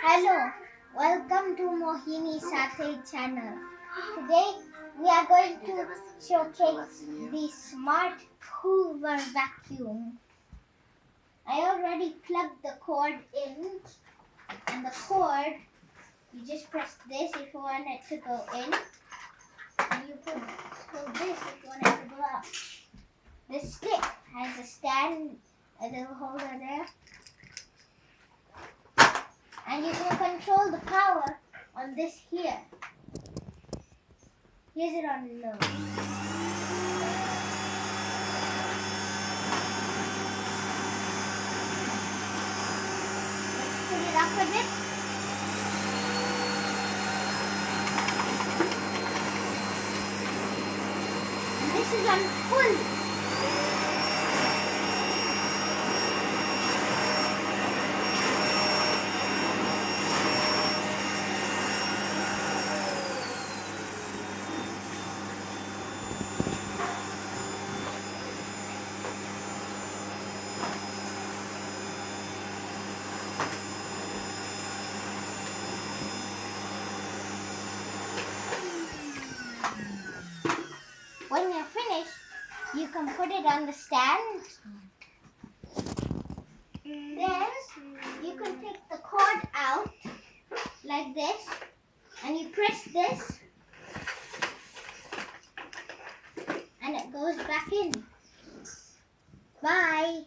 Hello, welcome to Mohini Sathe channel. Today we are going to showcase the smart Hoover vacuum. I already plugged the cord in, and the cord, you just press this if you want it to go in, and you pull this if you want it to go out. The stick has a stand, a little holder there, and you can control the power on this here. Here's it on low. Let's put it up a bit. And this is on full. When you're finished, you can put it on the stand. Then you can take the cord out like this, and you press this, and it goes back in. Bye.